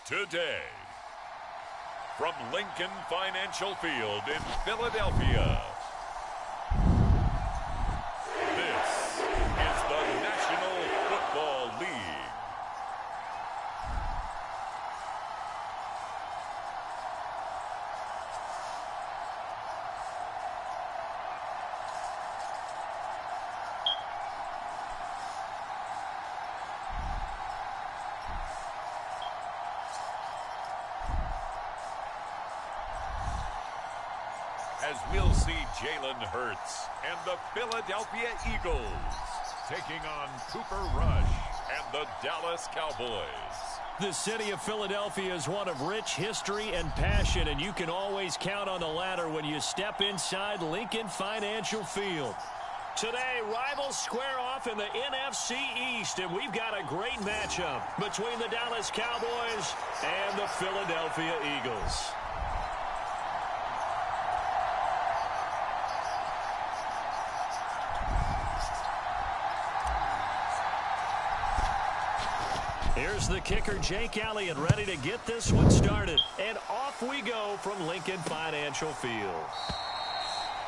today. From Lincoln Financial Field in Philadelphia, this is the National Football League. As we'll see Jalen Hurts and the Philadelphia Eagles taking on Cooper Rush and the Dallas Cowboys. The city of Philadelphia is one of rich history and passion, and you can always count on the latter when you step inside Lincoln Financial Field. Today, rivals square off in the NFC East, and we've got a great matchup between the Dallas Cowboys and the Philadelphia Eagles. Here's the kicker, Jake Elliott, ready to get this one started. And off we go from Lincoln Financial Field.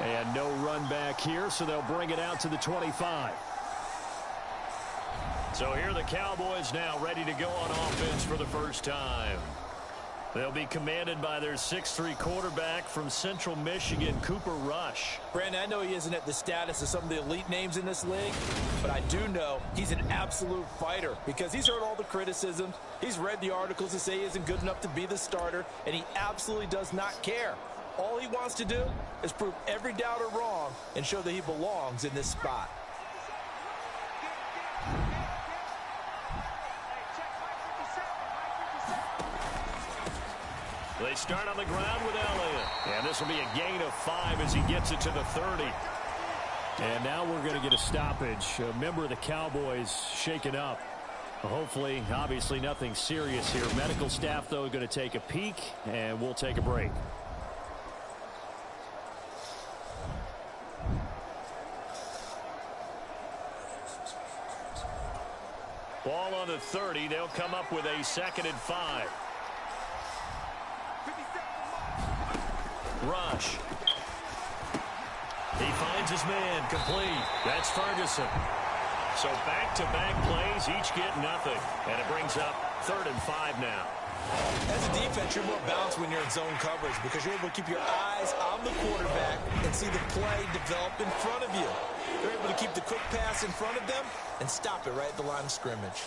And no run back here, so they'll bring it out to the 25. So here are the Cowboys now ready to go on offense for the first time. They'll be commanded by their 6'3" quarterback from Central Michigan, Cooper Rush. Brandon, I know he isn't at the status of some of the elite names in this league, but I do know he's an absolute fighter because he's heard all the criticisms. He's read the articles that say he isn't good enough to be the starter, and he absolutely does not care. All he wants to do is prove every doubter wrong and show that he belongs in this spot. They start on the ground with Elliott. And this will be a gain of 5 as he gets it to the 30. And now we're going to get a stoppage. A member of the Cowboys shaken up. Hopefully, obviously, nothing serious here. Medical staff, though, going to take a peek, and we'll take a break. Ball on the 30. They'll come up with a 2nd and 5. Rush. He finds his man, complete. That's Ferguson. So back-to-back plays, each get nothing. And it brings up 3rd and 5 now. As a defense, you're more balanced when you're in zone coverage because you're able to keep your eyes on the quarterback and see the play develop in front of you. You're able to keep the quick pass in front of them and stop it right at the line of scrimmage.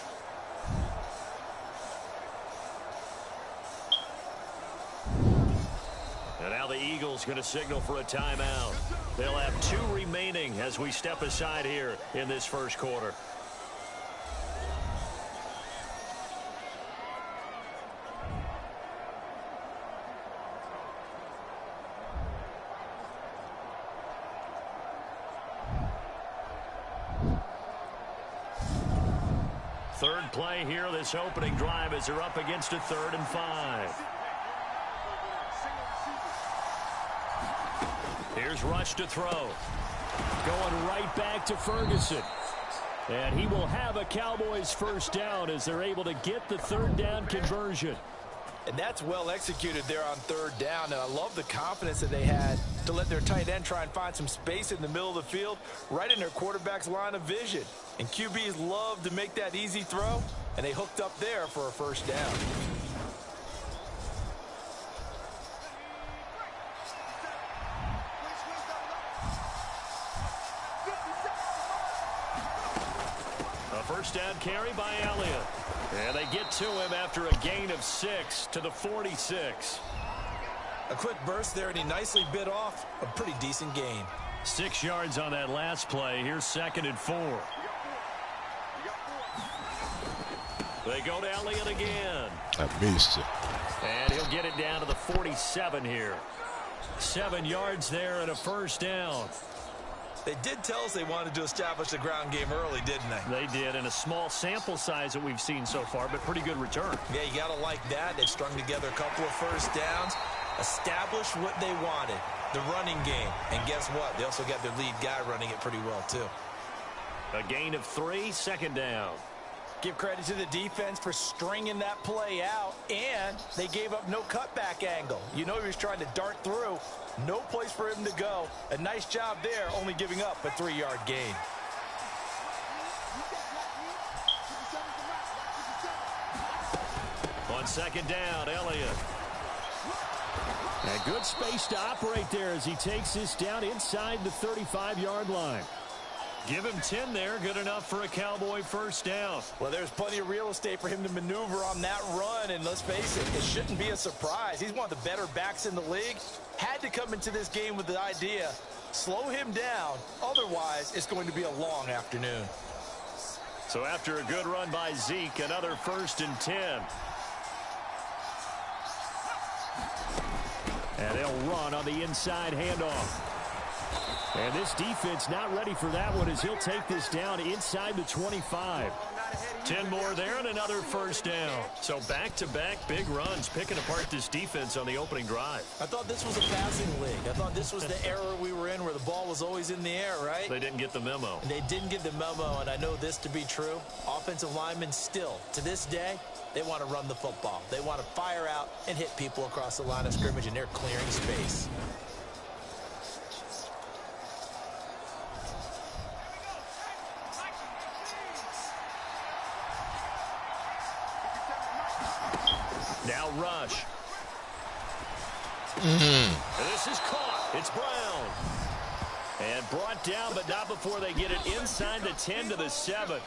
And now the Eagles going to signal for a timeout. They'll have 2 remaining as we step aside here in this first quarter. Third play here, this opening drive as they're up against a 3rd and 5. Here's Rush to throw. Going right back to Ferguson. And he will have a Cowboys first down as they're able to get the 3rd down conversion. And that's well executed there on 3rd down. And I love the confidence that they had to let their tight end try and find some space in the middle of the field, right in their quarterback's line of vision. And QBs love to make that easy throw, and they hooked up there for a first down. First down carry by Elliott. And they get to him after a gain of 6 to the 46. A quick burst there, and he nicely bit off a pretty decent gain. 6 yards on that last play. Here's 2nd and 4. They go to Elliott again. I missed it. And he'll get it down to the 47 here. 7 yards there and a first down. They did tell us they wanted to establish the ground game early, didn't they? They did, and a small sample size that we've seen so far, but pretty good return. Yeah, you got to like that. They've strung together a couple of first downs, established what they wanted, the running game. And guess what? They also got their lead guy running it pretty well, too. A gain of 3, 2nd down. Give credit to the defense for stringing that play out, and they gave up no cutback angle. You know he was trying to dart through. No place for him to go. A nice job there, only giving up a 3-yard gain. On second down, Elliott. And good space to operate there as he takes this down inside the 35-yard line. Give him 10 there. Good enough for a Cowboy first down. Well, there's plenty of real estate for him to maneuver on that run. And let's face it, it shouldn't be a surprise. He's one of the better backs in the league. Had to come into this game with the idea, slow him down. Otherwise, it's going to be a long afternoon. So after a good run by Zeke, another 1st and 10. And they'll run on the inside handoff. And this defense not ready for that one as he'll take this down inside the 25. 10 more there and another first down. So back-to-back big runs picking apart this defense on the opening drive. I thought this was a passing league. I thought this was the era we were in where the ball was always in the air, right? They didn't get the memo. And they didn't get the memo, and I know this to be true. Offensive linemen still, to this day, they want to run the football. They want to fire out and hit people across the line of scrimmage, and they're clearing space. Now rush. This is caught. It's Brown. And brought down, but not before they get it inside the 10 to the 7.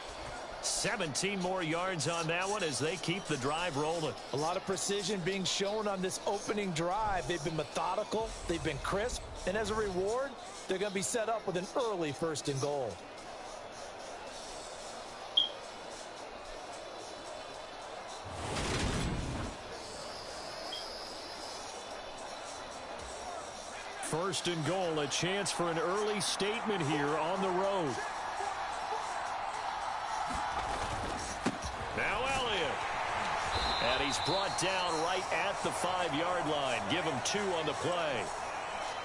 17 more yards on that one as they keep the drive rolling. A lot of precision being shown on this opening drive. They've been methodical. They've been crisp. And as a reward, they're going to be set up with an early 1st and goal. First and goal, a chance for an early statement here on the road. Now Elliott. And he's brought down right at the 5-yard line. Give him 2 on the play.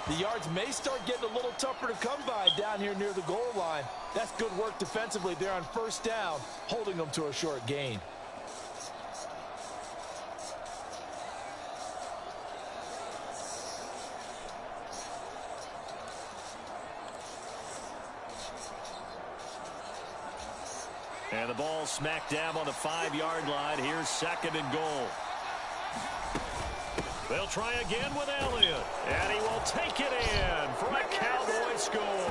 The yards may start getting a little tougher to come by down here near the goal line. That's good work defensively there on 1st down, holding them to a short gain. And the ball smack dab on the 5-yard line. Here's 2nd and goal. They'll try again with Elliott. And he will take it in for a Cowboy score.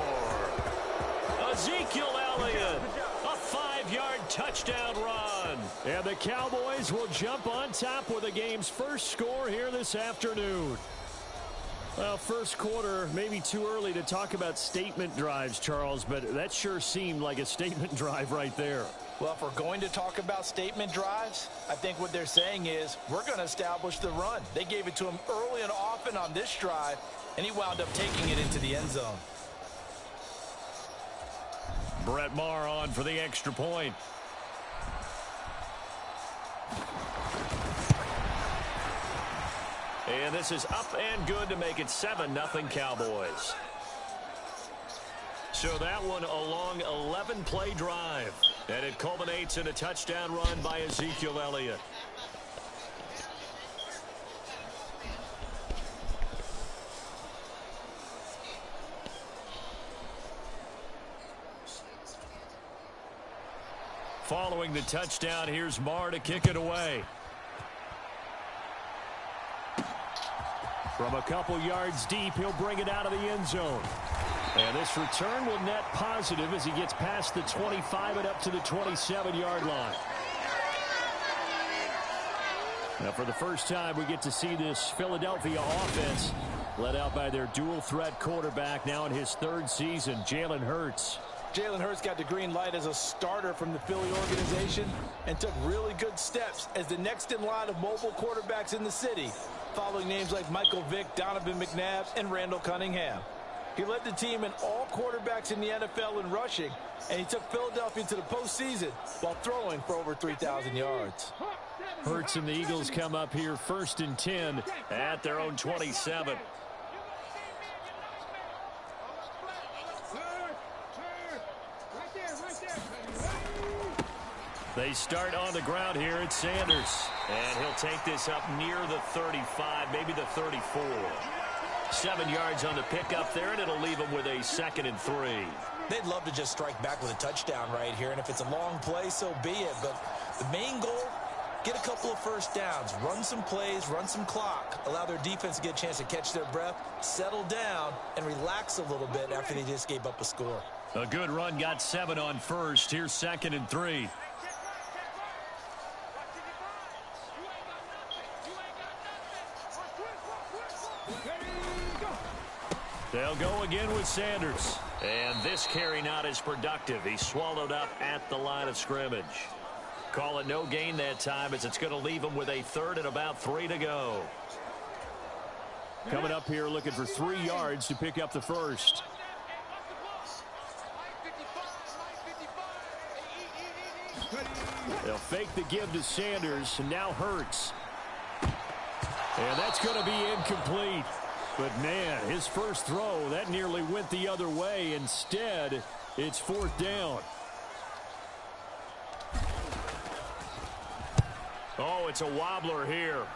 Ezekiel Elliott, a 5-yard touchdown run. And the Cowboys will jump on top with the game's first score here this afternoon. Well, first quarter, maybe too early to talk about statement drives, Charles, but that sure seemed like a statement drive right there. Well, if we're going to talk about statement drives, I think what they're saying is we're going to establish the run. They gave it to him early and often on this drive, and he wound up taking it into the end zone. Brett Maher on for the extra point. And this is up and good to make it 7-0 Cowboys. So that one a long 11-play drive. And it culminates in a touchdown run by Ezekiel Elliott. Following the touchdown, here's Maher to kick it away. From a couple yards deep, he'll bring it out of the end zone. And this return will net positive as he gets past the 25 and up to the 27-yard line. Now, for the first time, we get to see this Philadelphia offense led out by their dual-threat quarterback now in his 3rd season, Jalen Hurts. Jalen Hurts got the green light as a starter from the Philly organization and took really good steps as the next in line of mobile quarterbacks in the city, following names like Michael Vick, Donovan McNabb, and Randall Cunningham. He led the team in all quarterbacks in the NFL in rushing, and he took Philadelphia to the postseason while throwing for over 3,000 yards. Hurts and the Eagles come up here 1st and 10 at their own 27. They start on the ground here at Sanders. And he'll take this up near the 35, maybe the 34. 7 yards on the pickup there, and it'll leave them with a 2nd and 3. They'd love to just strike back with a touchdown right here, and if it's a long play, so be it. But the main goal, get a couple of first downs, run some plays, run some clock, allow their defense to get a chance to catch their breath, settle down, and relax a little bit after they just gave up a score. A good run, got 7 on first. Here's 2nd and 3. They'll go again with Sanders. And this carry not as productive. He's swallowed up at the line of scrimmage. Call it no gain that time as it's going to leave him with a 3rd and about 3 to go. Coming up here looking for 3 yards to pick up the first. They'll fake the give to Sanders, and now Hurts. And that's going to be incomplete. But, man, his first throw, that nearly went the other way. Instead, it's 4th down. Oh, it's a wobbler here.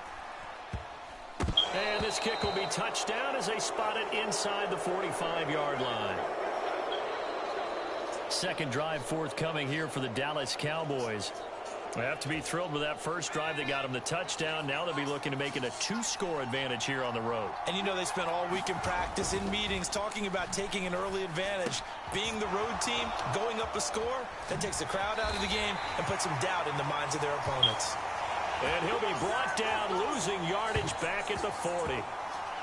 And this kick will be touchdown as they spot it inside the 45-yard line. Second drive forthcoming here for the Dallas Cowboys. They have to be thrilled with that first drive that got them the touchdown. Now they'll be looking to make it a 2-score advantage here on the road. And you know they spent all week in practice, in meetings, talking about taking an early advantage. Being the road team, going up a score, that takes the crowd out of the game and puts some doubt in the minds of their opponents. And he'll be brought down, losing yardage back at the 40.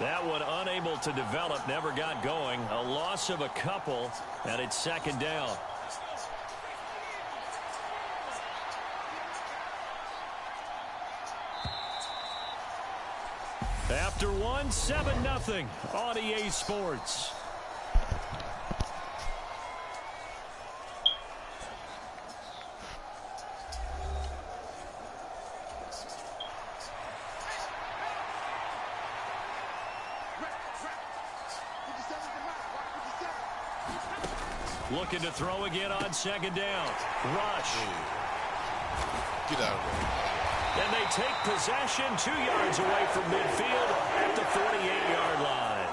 That one unable to develop, never got going. A loss of a couple, and it's 2nd down. After one, 7-0 on EA Sports. Looking to throw again on 2nd down. Rush. Get out of there. And they take possession 2 yards away from midfield at the 48-yard line.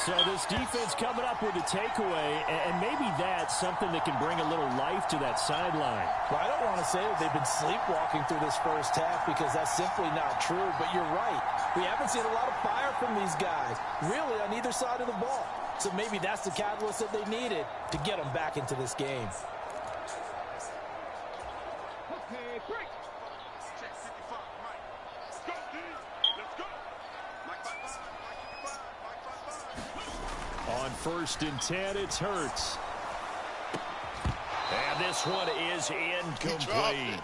So this defense coming up with a takeaway, and maybe that's something that can bring a little life to that sideline. Well, I don't want to say that they've been sleepwalking through this first half because that's simply not true, but you're right. We haven't seen a lot of fire from these guys, really on either side of the ball. So maybe that's the catalyst that they needed to get them back into this game. Okay, break. Check 55, Mike. Let's go, dude. Let's go. Mike 55, Mike 55, Mike 55. On 1st and 10, it's Hurts. And this one is incomplete.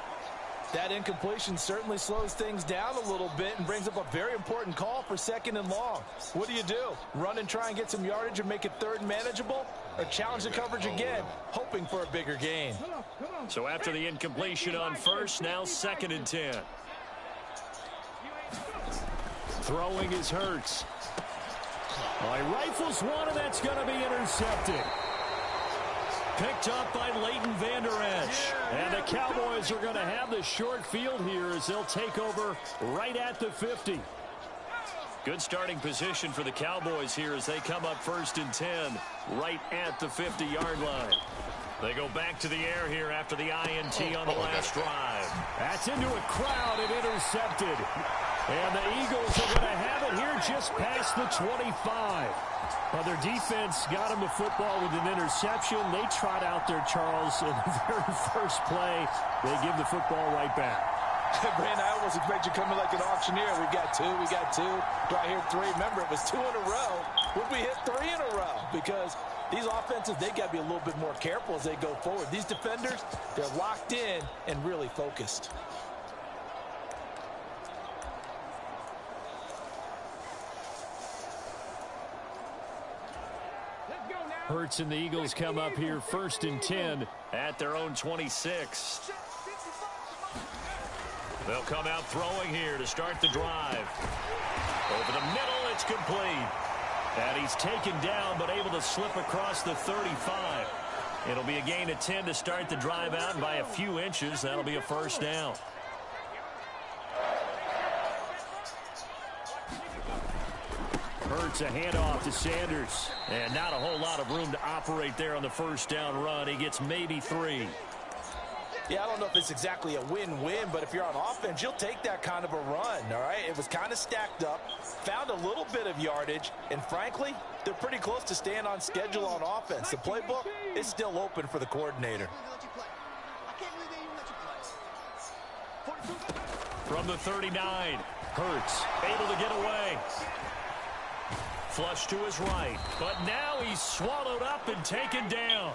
That incompletion certainly slows things down a little bit and brings up a very important call for 2nd and long. What do? Run and try and get some yardage and make it 3rd and manageable? Or challenge the coverage again, hoping for a bigger gain? So after the incompletion on 1st, now 2nd and 10. Throwing is Hurts. He rifles one, and that's going to be intercepted. Picked up by Leighton Vander Esch. And the Cowboys are going to have the short field here as they'll take over right at the 50. Good starting position for the Cowboys here as they come up 1st and 10 right at the 50-yard line. They go back to the air here after the INT on the last drive. That's into a crowd and intercepted. And the Eagles are going to have it here just past the 25. Well, their defense got them the football with an interception. They trot out there, Charles, in the very first play. They give the football right back. Brandon, I almost expect you coming like an auctioneer. We got two. Do I hear 3? Remember, it was 2 in a row. Would we hit 3 in a row? Because these offenses, they got to be a little bit more careful as they go forward. These defenders, they're locked in and really focused. Hurts and the Eagles come up here 1st and 10 at their own 26. They'll come out throwing here to start the drive. Over the middle, it's complete. And he's taken down, but able to slip across the 35. It'll be a gain of 10 to start the drive out, and by a few inches, that'll be a first down. Hurts a handoff to Sanders. And not a whole lot of room to operate there on the first down run. He gets maybe 3. Yeah, I don't know if it's exactly a win-win, but if you're on offense, you'll take that kind of a run, all right? It was kind of stacked up, found a little bit of yardage, and frankly, they're pretty close to staying on schedule on offense. The playbook is still open for the coordinator. From the 39, Hurts able to get away. Flush to his right, but now he's swallowed up and taken down.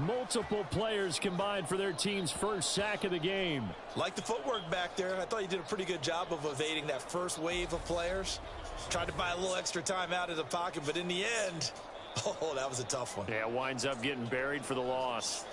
Multiple players combined for their team's first sack of the game. Like the footwork back there, I thought he did a pretty good job of evading that first wave of players. Tried to buy a little extra time out of the pocket, but in the end, oh, that was a tough one. Yeah, winds up getting buried for the loss.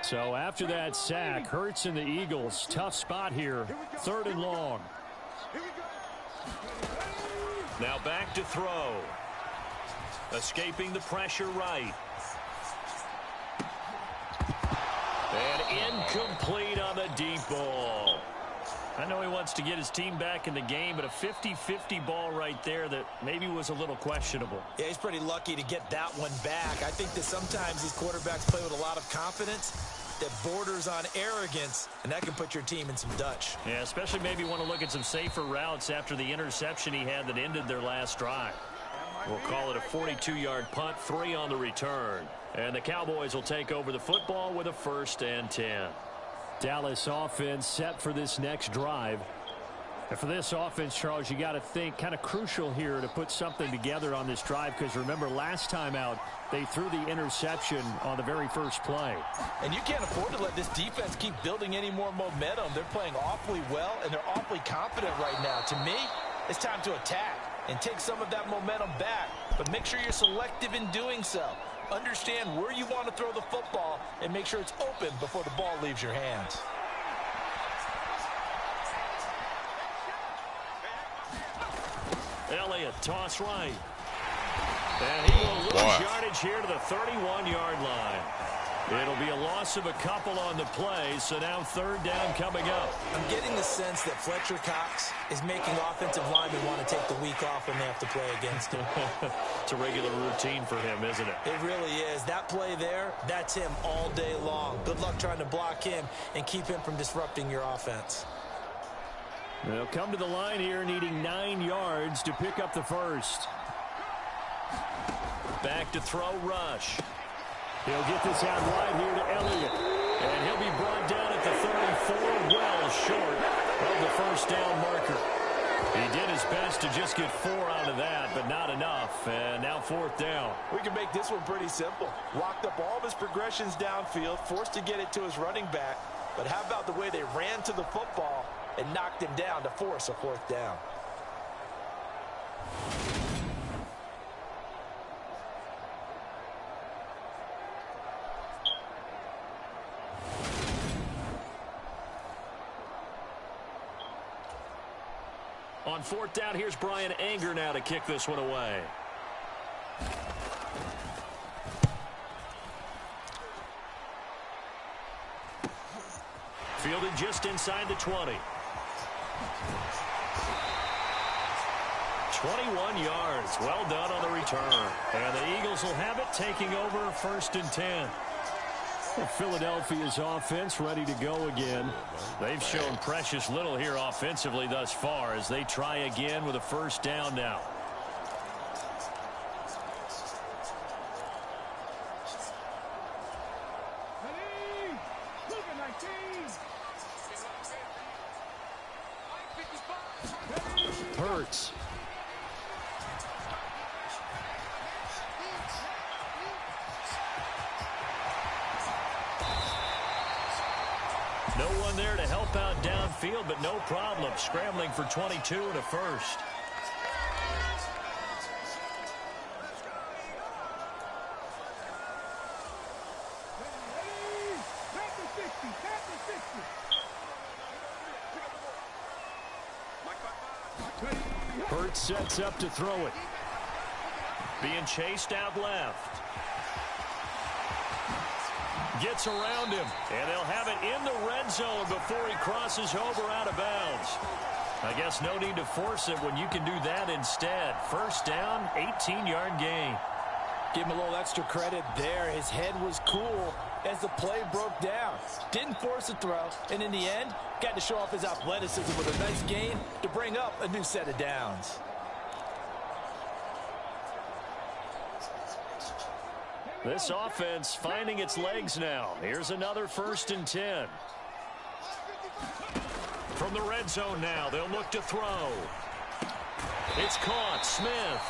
So after that sack, Hurts and the Eagles, tough spot here, 3rd and long. Now back to throw. Escaping the pressure right. And incomplete on the deep ball. I know he wants to get his team back in the game, but a 50-50 ball right there that maybe was a little questionable. Yeah, he's pretty lucky to get that one back. I think that sometimes these quarterbacks play with a lot of confidence that borders on arrogance, and that can put your team in some Dutch. Yeah, especially maybe want to look at some safer routes after the interception he had that ended their last drive. We'll call it a 42-yard punt, 3 on the return. And the Cowboys will take over the football with a 1st and 10. Dallas offense set for this next drive. And for this offense, Charles, you got to think kind of crucial here to put something together on this drive, because remember last time out they threw the interception on the very first play. And you can't afford to let this defense keep building any more momentum. They're playing awfully well, and they're awfully confident right now. To me, it's time to attack and take some of that momentum back, but make sure you're selective in doing so. Understand where you want to throw the football and make sure it's open before the ball leaves your hands. Elliott, toss right. And he will lose yardage here to the 31-yard line. It'll be a loss of a couple on the play, so now 3rd down coming up. I'm getting the sense that Fletcher Cox is making offensive linemen want to take the week off when they have to play against him. It's a regular routine for him, isn't it? It really is. That play there, that's him all day long. Good luck trying to block him and keep him from disrupting your offense. They'll come to the line here needing 9 yards to pick up the 1st. Back to throw, Rush. He'll get this out wide here to Elliott. And he'll be brought down at the 34, well short of the 1st down marker. He did his best to just get 4 out of that, but not enough. And now 4th down. We can make this one pretty simple. Locked up all of his progressions downfield, forced to get it to his running back. But how about the way they ran to the football and knocked him down to force a 4th down? On 4th down, here's Brian Anger now to kick this one away. Fielded just inside the 20. 21 yards. Well done on the return. And the Eagles will have it, taking over 1st and 10. Well, Philadelphia's offense ready to go again. They've shown precious little here offensively thus far as they try again with a 1st down now. Hurts. No one there to help out downfield, but no problem. Scrambling for 22 and a 1st. Hurts sets up to throw it. Being chased out left. Gets around him, and they'll have it in the red zone before he crosses over out of bounds. I guess no need to force it when you can do that instead. First down, 18-yard gain. Give him a little extra credit there. His head was cool as the play broke down. Didn't force a throw, and in the end, got to show off his athleticism with a nice gain to bring up a new set of downs. This offense finding its legs now. Here's another 1st and 10. From the red zone now, they'll look to throw. It's caught. Smith.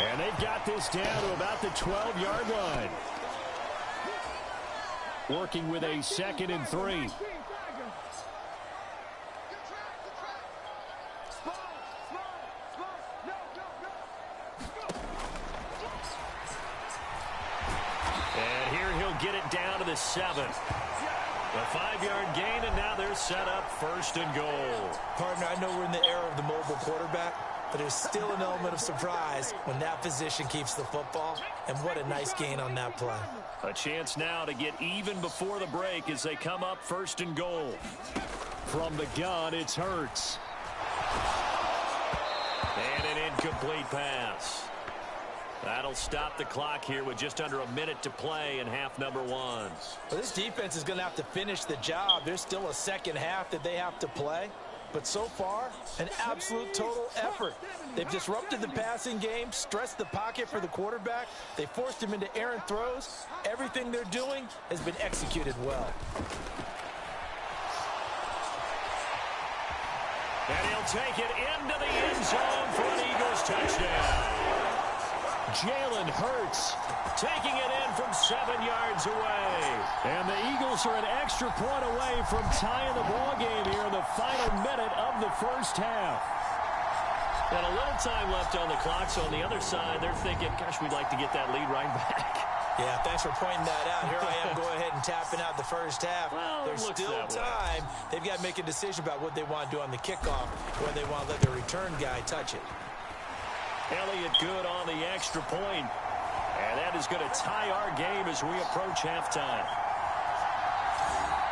And they've got this down to about the 12-yard line. Working with a 2nd and 3. And here he'll get it down to the 7. A 5-yard gain, and now they're set up 1st and goal. Partner, I know we're in the era of the mobile quarterback, but there's still an element of surprise when that position keeps the football, and what a nice gain on that play. A chance now to get even before the break as they come up 1st and goal. From the gun, it's Hurts. And an incomplete pass. That'll stop the clock here with just under a minute to play in half number 1. Well, this defense is going to have to finish the job. There's still a second half that they have to play. But so far, an absolute total effort. They've disrupted the passing game, stressed the pocket for the quarterback. They forced him into errant throws. Everything they're doing has been executed well. And he'll take it into the end zone for an Eagles touchdown. Jalen Hurts taking it in from 7 yards away. And the Eagles are an extra point away from tying the ball game here in the final minute of the first half. And a little time left on the clock, so on the other side, they're thinking, gosh, we'd like to get that lead right back. Yeah, thanks for pointing that out. Here I am going ahead and tapping out the first half. Well, there's still time. They've got to make a decision about what they want to do on the kickoff, whether they want to let their return guy touch it. Elliott good on the extra point. And that is going to tie our game as we approach halftime.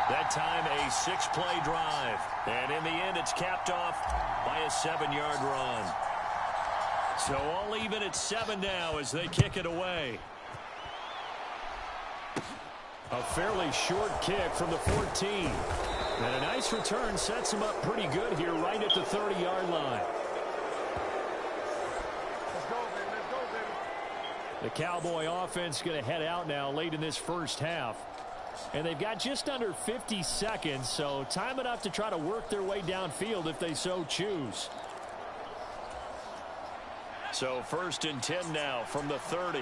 That time a 6-play drive. And in the end, it's capped off by a 7-yard run. So all even at 7 now as they kick it away. A fairly short kick from the 14. And a nice return sets him up pretty good here right at the 30-yard line. The Cowboy offense going to head out now late in this first half. And they've got just under 50 seconds, so time enough to try to work their way downfield if they so choose. So 1st and 10 now from the 30.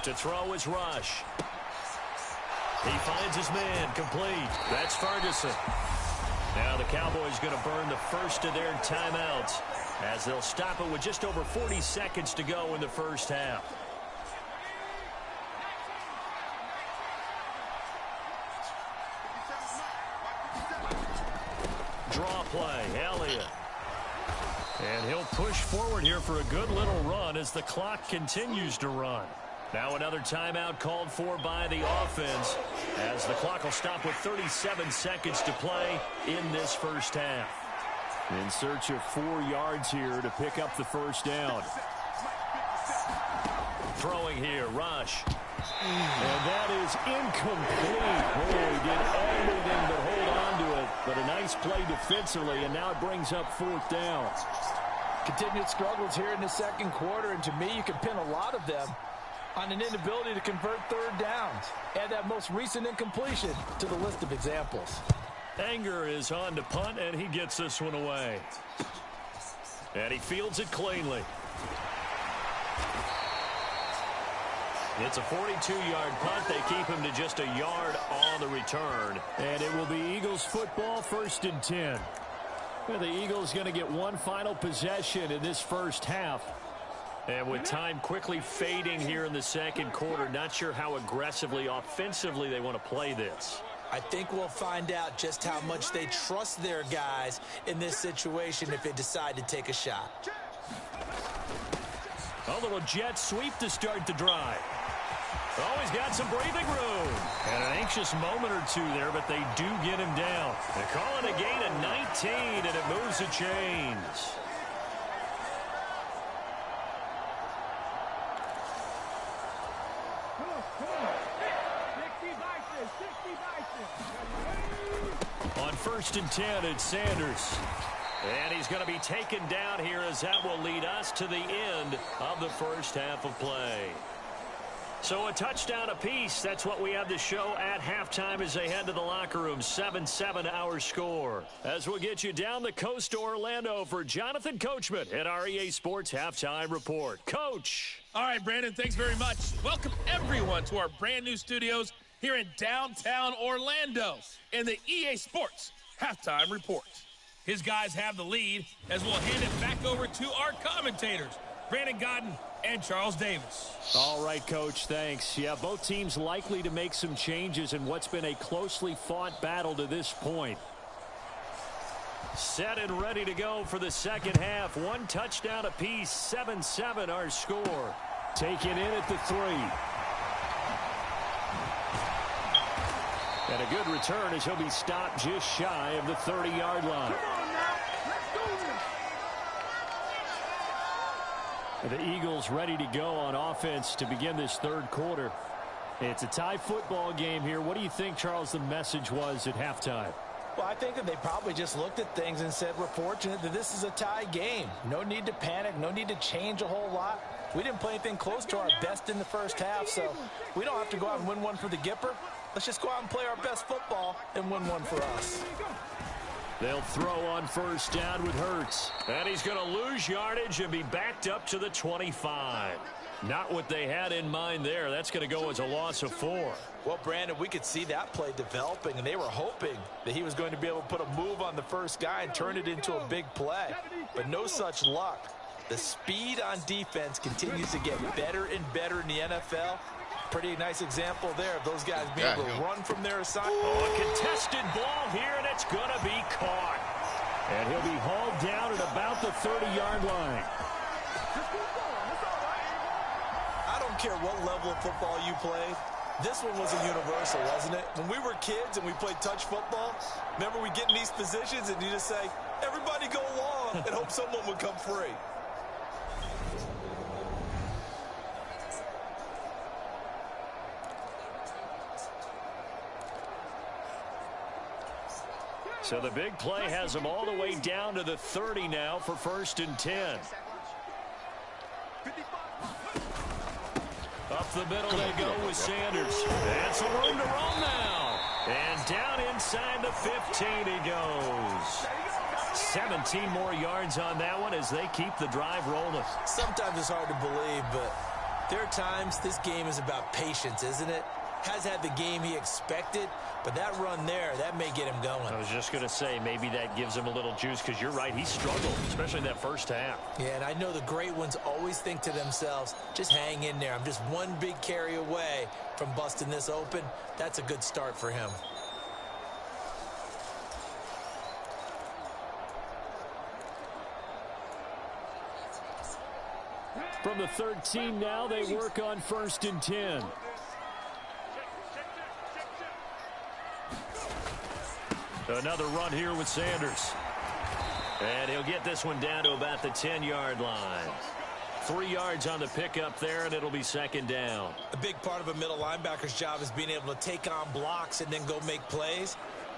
To throw is Rush. He finds his man, complete. That's Ferguson. Now the Cowboys going to burn the first of their timeouts as they'll stop it with just over 40 seconds to go in the first half. Draw play, Elliott. And he'll push forward here for a good little run as the clock continues to run. Now another timeout called for by the offense as the clock will stop with 37 seconds to play in this first half. In search of 4 yards here to pick up the first down. Throwing here, Rush. And that is incomplete. Boy, he did everything but hold on to it. But a nice play defensively, and now it brings up 4th down. Continued struggles here in the second quarter, and to me, you can pin a lot of them on an inability to convert 3rd downs. Add that most recent incompletion to the list of examples. Anger is on to punt, and he gets this one away. And he fields it cleanly. It's a 42-yard punt. They keep him to just a yard on the return. And it will be Eagles football, 1st and 10. Well, the Eagles going to get one final possession in this first half. And with time quickly fading here in the second quarter, not sure how aggressively, offensively they want to play this. I think we'll find out just how much they trust their guys in this situation if they decide to take a shot. A little jet sweep to start the drive. Oh, he's got some breathing room. And an anxious moment or two there, but they do get him down. They call it a gain of 19, and it moves the chains. On 1st and 10, it's Sanders. And he's going to be taken down here as that will lead us to the end of the first half of play. So a touchdown apiece. That's what we have to show at halftime as they head to the locker room. 7-7 our score. As we'll get you down the coast to Orlando for Jonathan Coachman at our EA Sports Halftime Report. Coach. All right, Brandon, thanks very much. Welcome everyone to our brand new studios here in downtown Orlando in the EA Sports Halftime Report. His guys have the lead as we'll hand it back over to our commentators, Brandon Godden and Charles Davis. All right, Coach, thanks. Yeah, both teams likely to make some changes in what's been a closely fought battle to this point. Set and ready to go for the second half. One touchdown apiece, 7-7 our score. Taken in at the 3. And a good return as he'll be stopped just shy of the 30-yard line. The Eagles ready to go on offense to begin this third quarter. It's a tie football game here. What do you think, Charles, the message was at halftime? Well, I think that they probably just looked at things and said, we're fortunate that this is a tie game. No need to panic. No need to change a whole lot. We didn't play anything close to our best in the first half, so we don't have to go out and win one for the Gipper. Let's just go out and play our best football and win one for us. They'll throw on first down with Hurts. And he's going to lose yardage and be backed up to the 25. Not what they had in mind there. That's going to go as a loss of 4. Well, Brandon, we could see that play developing, and they were hoping that he was going to be able to put a move on the first guy and turn it into a big play. But no such luck. The speed on defense continues to get better and better in the NFL. Pretty nice example there of those guys being able to run from their assignment. Oh, a contested ball here, and it's going to be caught. And he'll be hauled down at about the 30-yard line. I don't care what level of football you played. This one was a universal, wasn't it? When we were kids and we played touch football, remember we get in these positions and you just say, everybody go long, and hope someone would come free. So the big play has them all the way down to the 30 now for 1st and 10. Up the middle they go with Sanders. And some room to roll now. And down inside the 15 he goes. 17 more yards on that one as they keep the drive rolling. Sometimes it's hard to believe, but there are times this game is about patience, isn't it? Has had the game he expected, but that run there, that may get him going. I was just going to say, maybe that gives him a little juice, because you're right, he struggled, especially in that first half. Yeah, and I know the great ones always think to themselves, just hang in there. I'm just one big carry away from busting this open. That's a good start for him. From the 13 now, they work on 1st and 10. Another run here with Sanders. And he'll get this one down to about the 10-yard line. 3 yards on the pickup there, and it'll be 2nd down. A big part of a middle linebacker's job is being able to take on blocks and then go make plays.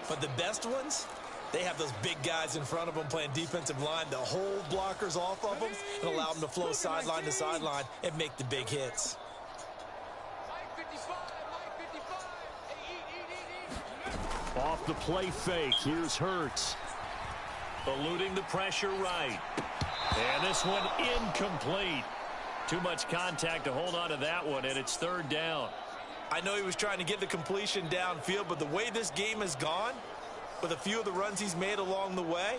But the best ones, they have those big guys in front of them playing defensive line to hold blockers off of them and allow them to flow sideline to sideline and make the big hits. Off the play fake, here's Hurts. Eluding the pressure right. And this one incomplete. Too much contact to hold on to that one, and it's 3rd down. I know he was trying to get the completion downfield, but the way this game has gone, with a few of the runs he's made along the way,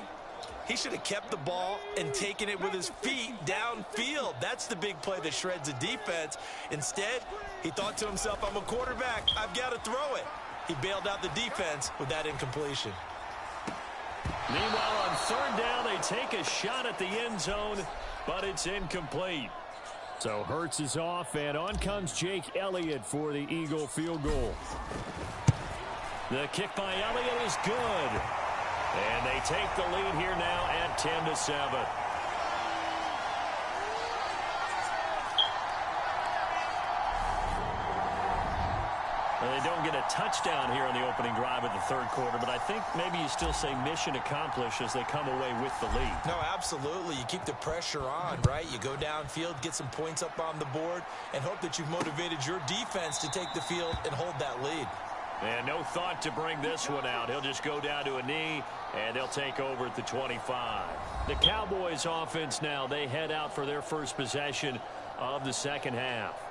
he should have kept the ball and taken it with his feet downfield. That's the big play that shreds the defense. Instead, he thought to himself, I'm a quarterback. I've got to throw it. He bailed out the defense with that incompletion. Meanwhile, on third down, they take a shot at the end zone, but it's incomplete. So Hurts is off, and on comes Jake Elliott for the Eagle field goal. The kick by Elliott is good. And they take the lead here now at 10-7. They don't get a touchdown here on the opening drive of the third quarter, but I think maybe you still say mission accomplished as they come away with the lead. No, absolutely. You keep the pressure on, right? You go downfield, get some points up on the board, and hope that you've motivated your defense to take the field and hold that lead. And no thought to bring this one out. He'll just go down to a knee, and they'll take over at the 25. The Cowboys offense now, they head out for their first possession of the second half.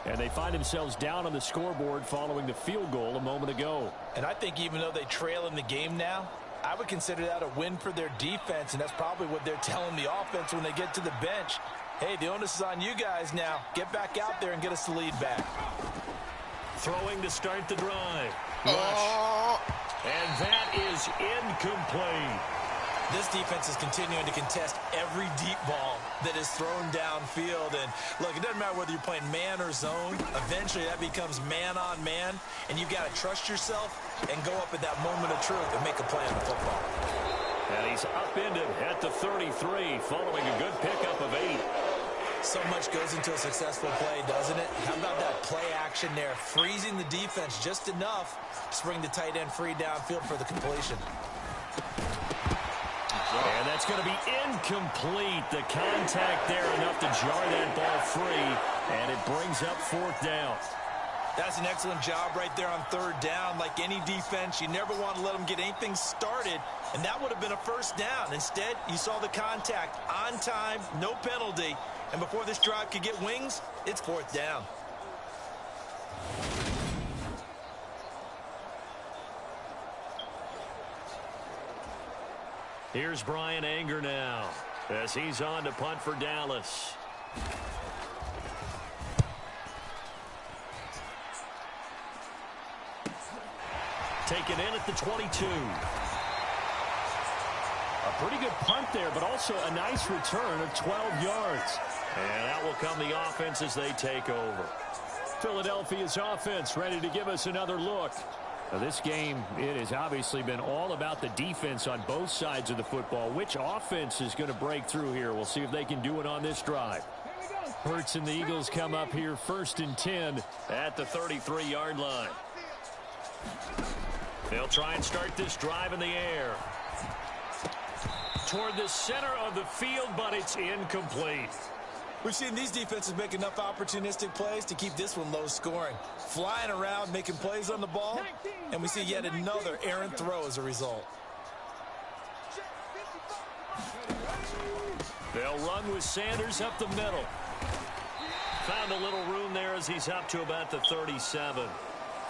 And they find themselves down on the scoreboard following the field goal a moment ago. And I think even though they trail in the game now, I would consider that a win for their defense, and that's probably what they're telling the offense when they get to the bench. Hey, the onus is on you guys now. Get back out there and get us the lead back. Throwing to start the drive. Rush. And that is incomplete. This defense is continuing to contest every deep ball that is thrown downfield. And, look, it doesn't matter whether you're playing man or zone. Eventually, that becomes man-on-man, and you've got to trust yourself and go up at that moment of truth and make a play on the football. And he's upended at the 33 following a good pickup of 8. So much goes into a successful play, doesn't it? How about that play action there? Freezing the defense just enough to bring the tight end free downfield for the completion. And that's going to be incomplete. The contact there enough to jar that ball free, and it brings up fourth down. That's an excellent job right there on third down. Like any defense, you never want to let them get anything started, and that would have been a first down. Instead, you saw the contact on time, no penalty, and before this drive could get wings, it's fourth down. Here's Brian Anger now as he's on to punt for Dallas. Taken in at the 22. A pretty good punt there, but also a nice return of 12 yards. And out will come the offense as they take over. Philadelphia's offense ready to give us another look. Now, this game, it has obviously been all about the defense on both sides of the football. Which offense is going to break through here? We'll see if they can do it on this drive. Hurts and the Eagles come up here 1st and 10 at the 33-yard line. They'll try and start this drive in the air. Toward the center of the field, but it's incomplete. We've seen these defenses make enough opportunistic plays to keep this one low scoring. Flying around, making plays on the ball, and we see yet another errant throw as a result. They'll run with Sanders up the middle. Found a little room there as he's up to about the 37.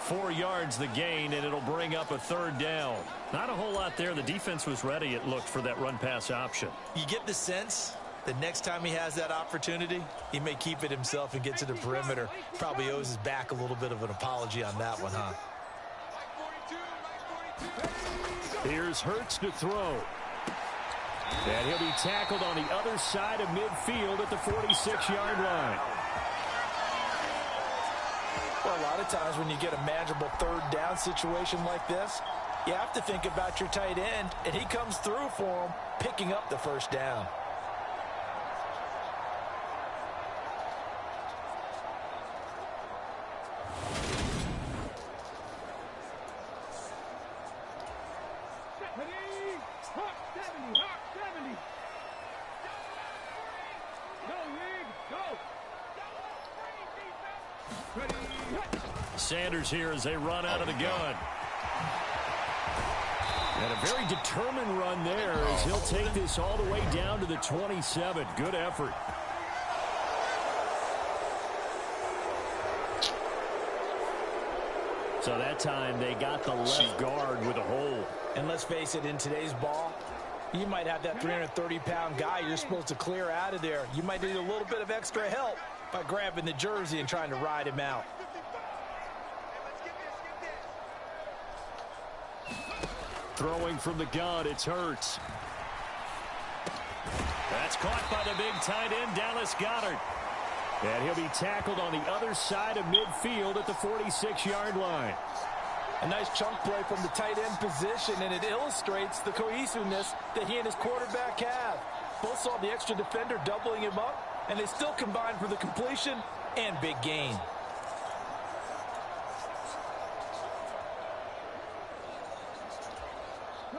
4 yards the gain, and it'll bring up a third down. Not a whole lot there. The defense was ready, it looked, for that run-pass option. You get the sense the next time he has that opportunity, he may keep it himself and get to the perimeter. Probably owes his back a little bit of an apology on that one, huh? Here's Hurts to throw. And he'll be tackled on the other side of midfield at the 46-yard line. Well, a lot of times when you get a manageable third down situation like this, you have to think about your tight end, and he comes through for him, picking up the first down. Sanders here as they run out of the gun. And a very determined run there as he'll take this all the way down to the 27. Good effort. So that time they got the left guard with a hole. And let's face it, in today's ball, you might have that 330-pound guy you're supposed to clear out of there. You might need a little bit of extra help by grabbing the jersey and trying to ride him out. Throwing from the gun, it's Hurts. That's caught by the big tight end, Dallas Goedert. And he'll be tackled on the other side of midfield at the 46-yard line. A nice chunk play from the tight end position, and it illustrates the cohesiveness that he and his quarterback have. Both saw the extra defender doubling him up, and they still combined for the completion and big gain.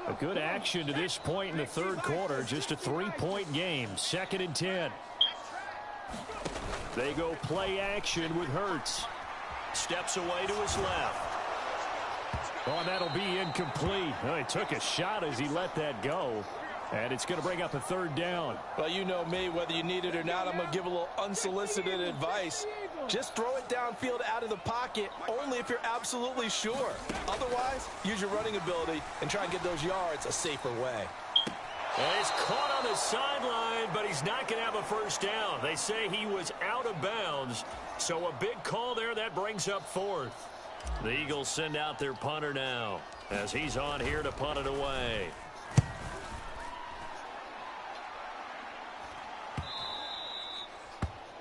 A good action to this point in the third quarter. Just a 3-point game. 2nd and 10. They go play action with Hurts. Steps away to his left. Oh, and that'll be incomplete. Oh, he took a shot as he let that go. And it's going to bring up a 3rd down. Well, you know me, whether you need it or not, I'm going to give a little unsolicited advice. Just throw it downfield out of the pocket, only if you're absolutely sure. Otherwise, use your running ability and try and get those yards a safer way. Well, he's caught on the sideline, but he's not going to have a first down. They say he was out of bounds, so a big call there. That brings up 4th. The Eagles send out their punter now as he's on here to punt it away.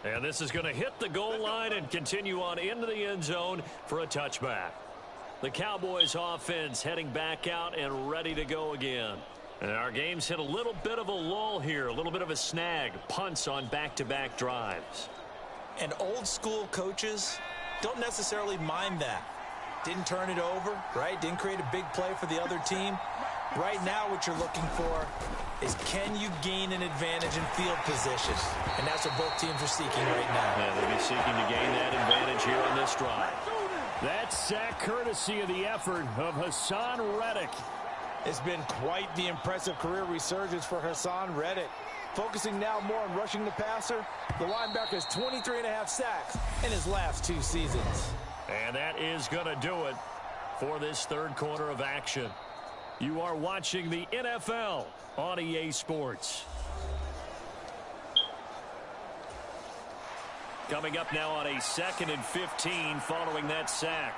And this is going to hit the goal line and continue on into the end zone for a touchback. The Cowboys offense heading back out and ready to go again. And our game's hit a little bit of a lull here, a little bit of a snag. Punts on back-to-back drives. And old school coaches don't necessarily mind that. Didn't turn it over, right? Didn't create a big play for the other team. Right now what you're looking for is, can you gain an advantage in field position? And that's what both teams are seeking right now. And they'll be seeking to gain that advantage here on this drive. That sack courtesy of the effort of Hassan Reddick. It's been quite the impressive career resurgence for Hassan Reddick. Focusing now more on rushing the passer, the linebacker has 23.5 sacks in his last 2 seasons. And that is going to do it for this third quarter of action. You are watching the NFL on EA Sports. Coming up now on a 2nd and 15 following that sack.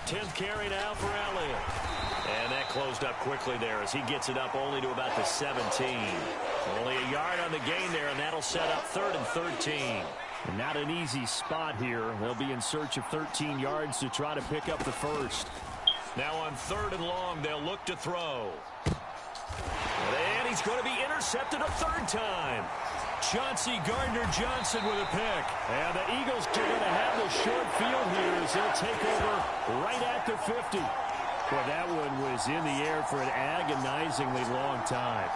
10th carry now for Elliott. And that closed up quickly there as he gets it up only to about the 17. Only a yard on the gain there, and that'll set up 3rd and 13. And not an easy spot here. They'll be in search of 13 yards to try to pick up the first. Now on 3rd and long, they'll look to throw. And he's going to be intercepted a 3rd time. Chauncey Gardner-Johnson with a pick. And the Eagles are going to have the short field here as they'll take over right at the 50. Well, that one was in the air for an agonizingly long time.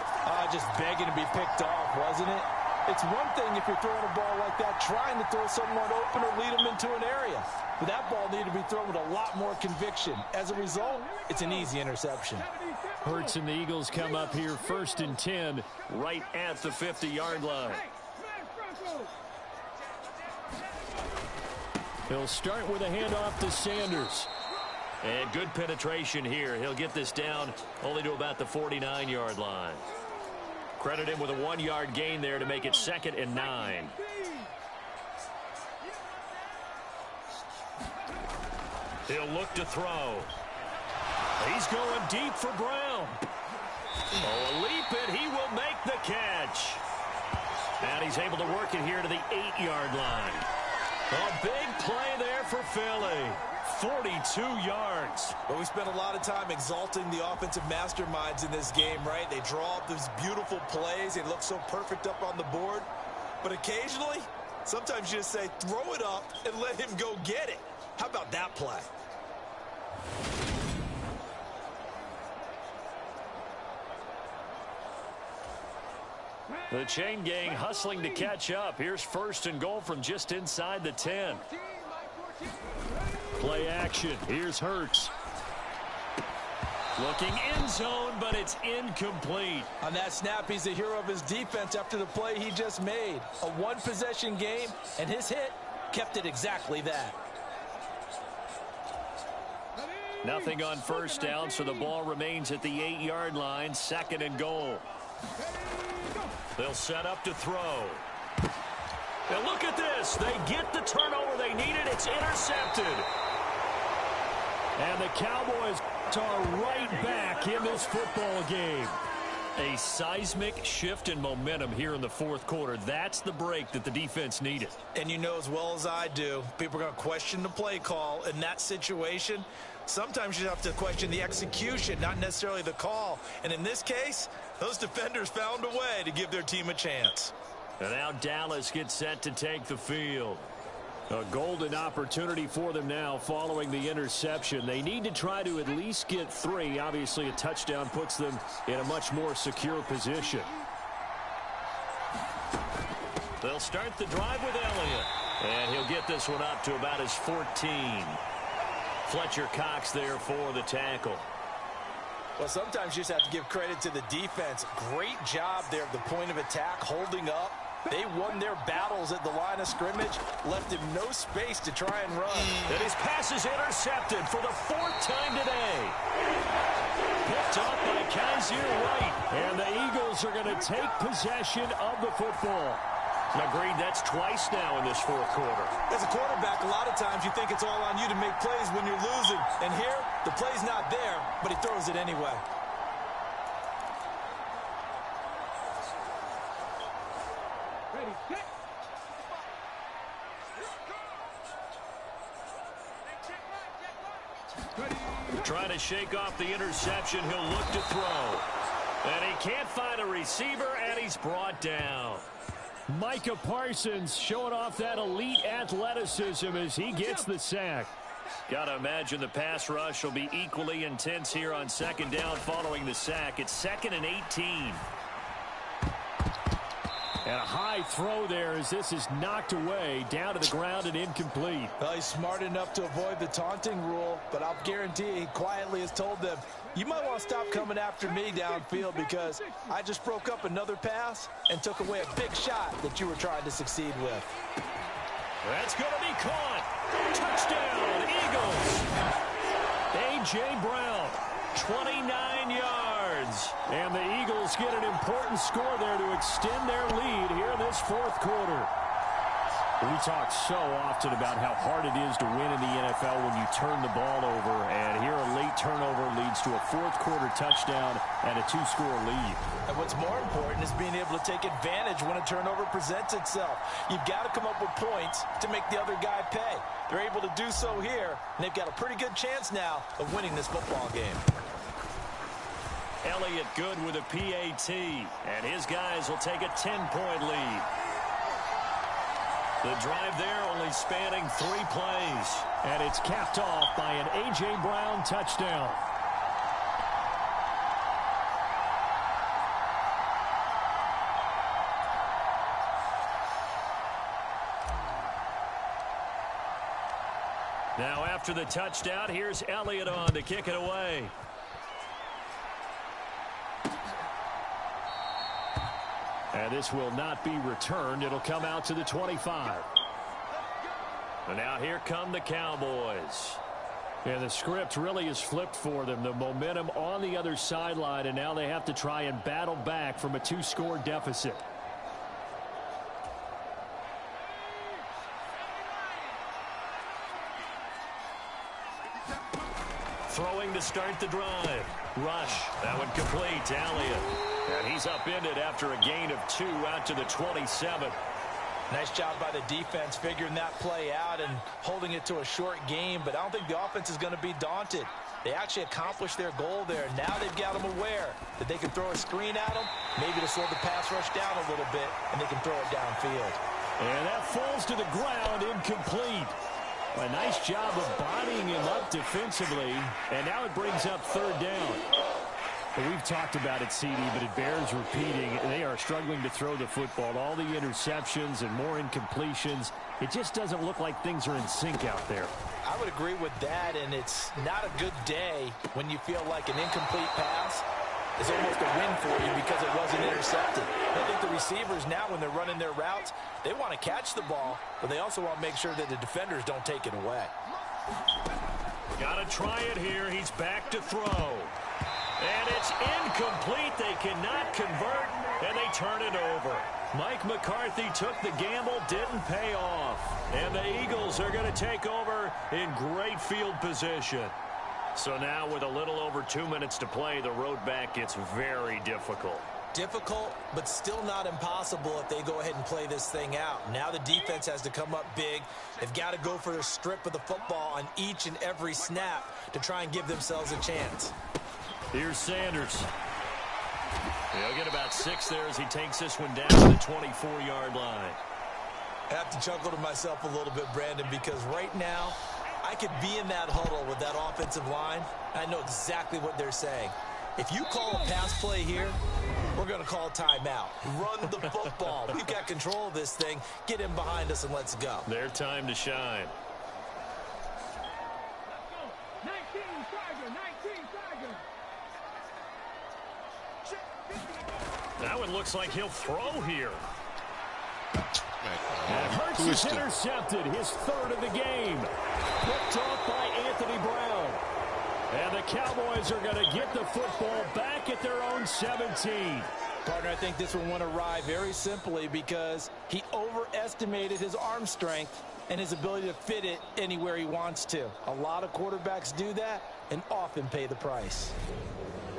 Just begging to be picked off, wasn't it? It's one thing if you're throwing a ball like that, trying to throw someone open or lead them into an area. But that ball needed to be thrown with a lot more conviction. As a result, it's an easy interception. Hurts and the Eagles come up here 1st and 10 right at the 50-yard line. He'll start with a handoff to Sanders. And good penetration here. He'll get this down only to about the 49-yard line. Credit him with a 1-yard gain there to make it 2nd and 9. He'll look to throw. He's going deep for Brown. Oh, a leap it. He will make the catch. And he's able to work it here to the 8-yard line. A big play there for Philly. 42 yards. Well, we spent a lot of time exalting the offensive masterminds in this game, right? They draw up these beautiful plays. They look so perfect up on the board. But occasionally, sometimes you just say, throw it up and let him go get it. How about that play? The chain gang hustling to catch up. Here's 1st and goal from just inside the 10. Play action. Here's Hurts. Looking end zone, but it's incomplete. On that snap, he's the hero of his defense after the play he just made. A one-possession game, and his hit kept it exactly that. Nothing on 1st down, so the ball remains at the 8-yard line. 2nd and goal. They'll set up to throw. And look at this. They get the turnover they needed. It's intercepted. And the Cowboys are right back in this football game. A seismic shift in momentum here in the fourth quarter. That's the break that the defense needed. And you know as well as I do, people are going to question the play call in that situation. Sometimes you have to question the execution, not necessarily the call. And in this case, those defenders found a way to give their team a chance. And now Dallas gets set to take the field. A golden opportunity for them now following the interception. They need to try to at least get 3. Obviously, a touchdown puts them in a much more secure position. They'll start the drive with Elliott. And he'll get this one up to about his 14. Fletcher Cox there for the tackle. Well, sometimes you just have to give credit to the defense. Great job there at the point of attack, holding up. They won their battles at the line of scrimmage, left him no space to try and run. And his pass is intercepted for the 4th time today. Picked up by Kaiser White. And the Eagles are going to take possession of the football. Agreed, that's twice now in this fourth quarter. As a quarterback, a lot of times you think it's all on you to make plays when you're losing. And here, the play's not there, but he throws it anyway. Ready, set. Trying to shake off the interception, he'll look to throw. And he can't find a receiver, and he's brought down. Micah Parsons showing off that elite athleticism as he gets the sack. Got to imagine the pass rush will be equally intense here on second down following the sack. It's 2nd and 18. And a high throw there as this is knocked away, down to the ground and incomplete. Well, he's smart enough to avoid the taunting rule, but I'll guarantee he quietly has told them, you might want to stop coming after me downfield because I just broke up another pass and took away a big shot that you were trying to succeed with. That's going to be caught. Touchdown, Eagles. A.J. Brown, 29 yards. And the Eagles get an important score there to extend their lead here in this fourth quarter. We talk so often about how hard it is to win in the NFL when you turn the ball over. And here a late turnover leads to a fourth quarter touchdown and a 2-score lead. And what's more important is being able to take advantage when a turnover presents itself. You've got to come up with points to make the other guy pay. They're able to do so here, and they've got a pretty good chance now of winning this football game. Elliott good with a PAT, and his guys will take a 10-point lead. The drive there only spanning 3 plays. And it's capped off by an A.J. Brown touchdown. Now after the touchdown, here's Elliott on to kick it away. And this will not be returned. It'll come out to the 25. And now here come the Cowboys. And the script really is flipped for them. The momentum on the other sideline, and now they have to try and battle back from a 2-score deficit. Throwing to start the drive. Rush. That one complete to Elliott. And he's upended after a gain of 2 out to the 27. Nice job by the defense figuring that play out and holding it to a short game, but I don't think the offense is going to be daunted. They actually accomplished their goal there. Now they've got them aware that they can throw a screen at them, maybe to slow the pass rush down a little bit, and they can throw it downfield. And that falls to the ground, incomplete. A nice job of bodying him up defensively, and now it brings up 3rd down. But we've talked about it, CD, but it bears repeating. They are struggling to throw the football. All the interceptions and more incompletions. It just doesn't look like things are in sync out there. I would agree with that, and it's not a good day when you feel like an incomplete pass is almost a win for you because it wasn't intercepted. I think the receivers now, when they're running their routes, they want to catch the ball, but they also want to make sure that the defenders don't take it away. Got to try it here. He's back to throw. And it's incomplete. They cannot convert, and they turn it over. Mike McCarthy took the gamble, didn't pay off. And the Eagles are going to take over in great field position. So now with a little over 2 minutes to play, the road back gets very difficult. Difficult, but still not impossible if they go ahead and play this thing out. Now the defense has to come up big. They've got to go for a strip of the football on each and every snap to try and give themselves a chance. Here's Sanders. He'll get about 6 there as he takes this one down to the 24-yard line. I have to chuckle to myself a little bit, Brandon, because right now I could be in that huddle with that offensive line. I know exactly what they're saying. If you call a pass play here, we're going to call timeout. Run the football. We've got control of this thing. Get in behind us and let's go. Their time to shine. 19 Tiger. Now it looks like he'll throw here. And Hurts is intercepted, his 3rd of the game. Picked off by Anthony Brown. And the Cowboys are going to get the football back at their own 17. Partner, I think this one went awry very simply because he overestimated his arm strength and his ability to fit it anywhere he wants to. A lot of quarterbacks do that and often pay the price.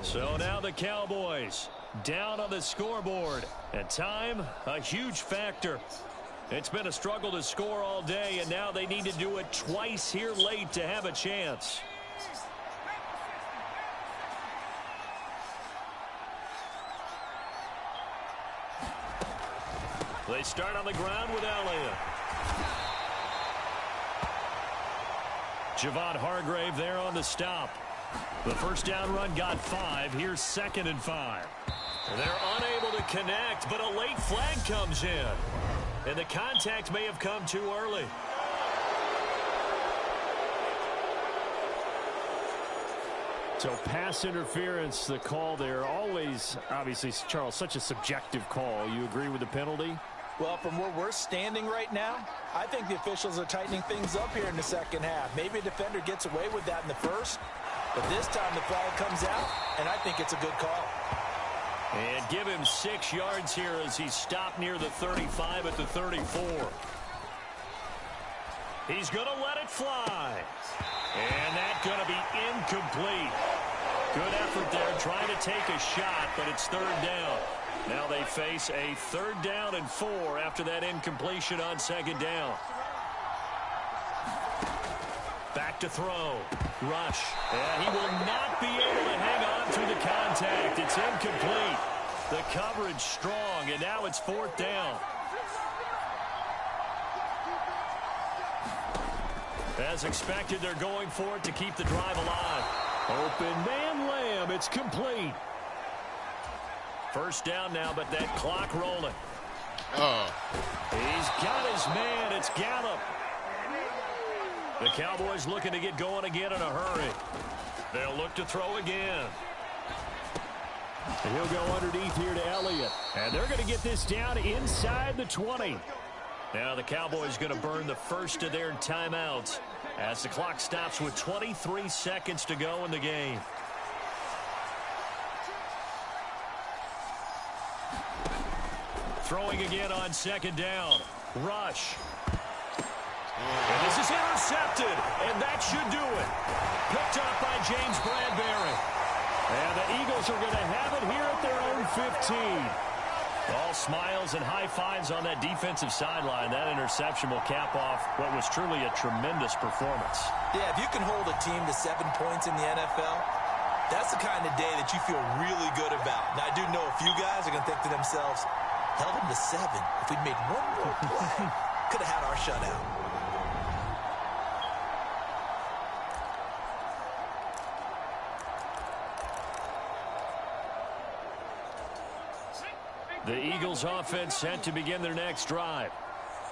So now the Cowboys down on the scoreboard. And time, a huge factor. It's been a struggle to score all day, and now they need to do it twice here late to have a chance. They start on the ground with Elliott. Javon Hargrave there on the stop. The first down run got 5. Here's 2nd and 5. They're unable to connect, but a late flag comes in. And the contact may have come too early. So pass interference, the call there. Always, obviously, Charles, such a subjective call. You agree with the penalty? Well, from where we're standing right now, I think the officials are tightening things up here in the second half. Maybe a defender gets away with that in the first, but this time the flag comes out, and I think it's a good call. And give him 6 yards here as he stopped near the 35 at the 34. He's going to let it fly. And that's going to be incomplete. Good effort there trying to take a shot, but it's 3rd down. Now they face a 3rd down and 4 after that incompletion on 2nd down. Back to throw. Rush. And he will not be able to hang on through the contact. It's incomplete. The coverage strong, and now it's 4th down. As expected, they're going for it to keep the drive alive. Open man Lamb. It's complete. 1st down now, but that clock rolling. Oh. He's got his man. It's Gallup. The Cowboys looking to get going again in a hurry. They'll look to throw again. And he'll go underneath here to Elliott. And they're going to get this down inside the 20. Now the Cowboys going to burn the first of their timeouts as the clock stops with 23 seconds to go in the game. Throwing again on 2nd down. Rush. And this is intercepted, and that should do it. Picked up by James Bradbury. And the Eagles are going to have it here at their own 15. All smiles and high fives on that defensive sideline. That interception will cap off what was truly a tremendous performance. Yeah, if you can hold a team to 7 points in the NFL, that's the kind of day that you feel really good about. Now, I do know a few guys are going to think to themselves, held them to 7. If we'd made one more play, could have had our shutout. The Eagles offense set to begin their next drive.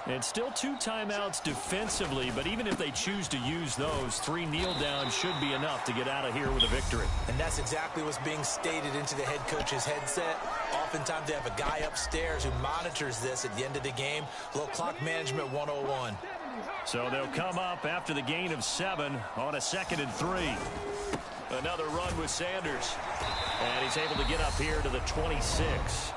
And still 2 timeouts defensively, but even if they choose to use those, 3 kneel downs should be enough to get out of here with a victory. And that's exactly what's being stated into the head coach's headset. Oftentimes they have a guy upstairs who monitors this at the end of the game. A little clock management 101. So they'll come up after the gain of 7 on a 2nd and 3. Another run with Sanders. And he's able to get up here to the 26.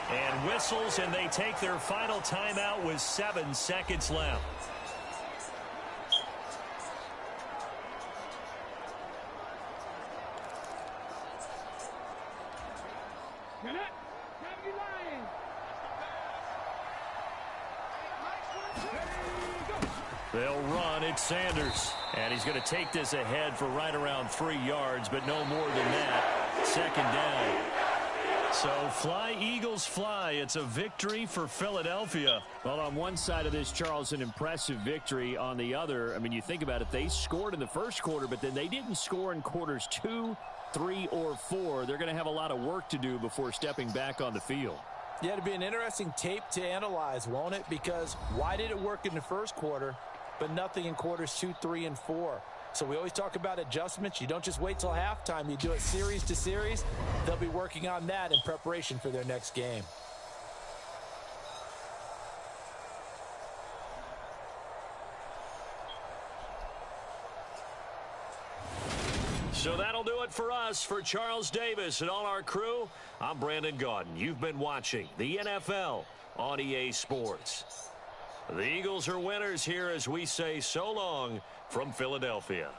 And whistles, and they take their final timeout with 7 seconds left. They'll run. It's Sanders. And he's going to take this ahead for right around 3 yards, but no more than that. Second down. So fly, Eagles, fly. It's a victory for Philadelphia. Well, on one side of this, Charles, an impressive victory. On the other, I mean, you think about it, they scored in the first quarter, but then they didn't score in quarters 2, 3, or 4. They're going to have a lot of work to do before stepping back on the field. Yeah, it'll be an interesting tape to analyze, won't it? Because why did it work in the first quarter, but nothing in quarters 2, 3, and 4? So we always talk about adjustments. You don't just wait till halftime. You do it series to series. They'll be working on that in preparation for their next game. So that'll do it for us. For Charles Davis and all our crew, I'm Brandon Gaudin. You've been watching the NFL on EA Sports. The Eagles are winners here as we say so long from Philadelphia.